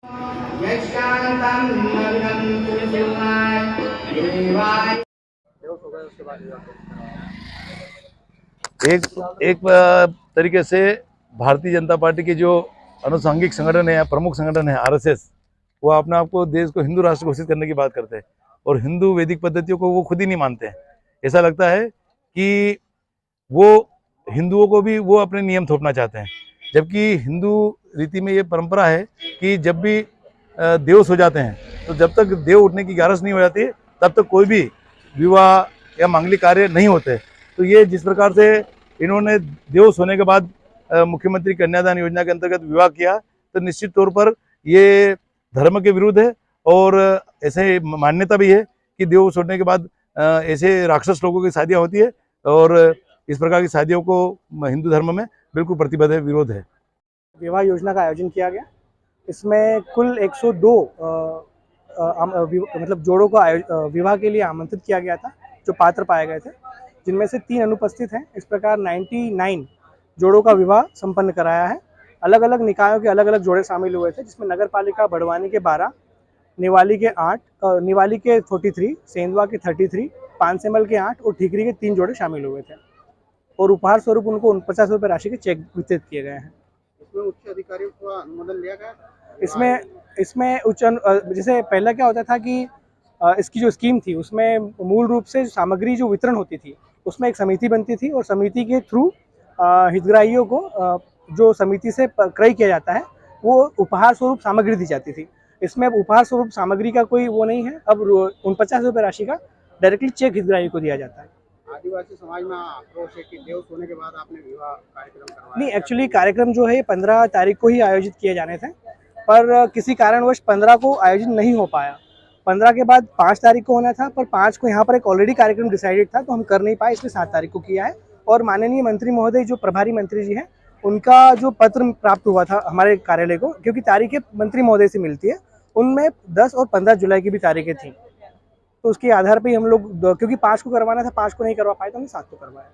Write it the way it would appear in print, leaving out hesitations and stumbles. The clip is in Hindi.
एक एक तरीके से भारतीय जनता पार्टी के जो अनुसांगिक संगठन है, प्रमुख संगठन है आरएसएस, वो अपने आप को देश को हिंदू राष्ट्र घोषित करने की बात करते हैं और हिंदू वैदिक पद्धतियों को वो खुद ही नहीं मानते हैं। ऐसा लगता है कि वो हिंदुओं को भी वो अपने नियम थोपना चाहते हैं, जबकि हिंदू रीति में ये परंपरा है कि जब भी देव सो जाते हैं तो जब तक देव उठने की ग्यारस नहीं हो जाती तब तक कोई भी विवाह या मांगलिक कार्य नहीं होते। तो ये जिस प्रकार से इन्होंने देव सोने के बाद मुख्यमंत्री कन्यादान योजना के अंतर्गत विवाह किया, तो निश्चित तौर पर ये धर्म के विरुद्ध है और ऐसे मान्यता भी है कि देव सोने के बाद ऐसे राक्षस लोगों की शादियाँ होती है और इस प्रकार की शादियों को हिंदू धर्म में बिल्कुल प्रतिबद्ध है, विरोध है। विवाह योजना का आयोजन किया गया। इसमें कुल 102 मतलब जोड़ों को विवाह के लिए आमंत्रित किया गया था, जो पात्र पाए गए थे, जिनमें से 3 अनुपस्थित हैं। इस प्रकार 99 जोड़ों का विवाह संपन्न कराया है। अलग अलग निकायों के अलग अलग जोड़े शामिल हुए थे, जिसमें नगर पालिका बड़वानी के 12, निवाली के 8, निवाली के 43, सेंधवा के 33, पानसेमल के 8 और ठीकरी के 3 जोड़े शामिल हुए थे और उपहार स्वरूप उनको 50 रुपये राशि के चेक वितरित किए गए हैं। इसमें उच्च अधिकारियों का अनुमोदन लिया गया। इसमें उच्च जैसे पहले क्या होता था कि इसकी जो स्कीम थी उसमें मूल रूप से सामग्री जो वितरण होती थी उसमें एक समिति बनती थी और समिति के थ्रू हितग्राहियों को जो समिति से क्रय किया जाता है वो उपहार स्वरूप सामग्री दी जाती थी। इसमें अब उपहार स्वरूप सामग्री का कोई वो नहीं है। अब 49 रुपये राशि का डायरेक्टली चेक हितग्राही को दिया जाता है। आदिवासी समाज में आक्रोश है कि देव सोने के बाद आपने विवाह कार्यक्रम करवाया। नहीं, एक्चुअली कार्यक्रम जो है 15 तारीख को ही आयोजित किए जाने थे, पर किसी कारणवश 15 को आयोजित नहीं हो पाया। 15 के बाद 5 तारीख को होना था, पर 5 को यहाँ पर एक ऑलरेडी कार्यक्रम डिसाइडेड था, तो हम कर नहीं पाए, इसलिए 7 तारीख को किया है। और माननीय मंत्री महोदय जो प्रभारी मंत्री जी हैं, उनका जो पत्र प्राप्त हुआ था हमारे कार्यालय को, क्योंकि तारीखें मंत्री महोदय से मिलती है, उनमें 10 और 15 जुलाई की भी तारीखें थी, तो उसके आधार पर ही हम लोग, क्योंकि 5 को करवाना था, 5 को नहीं करवा पाए तो हमने 7 को करवाया।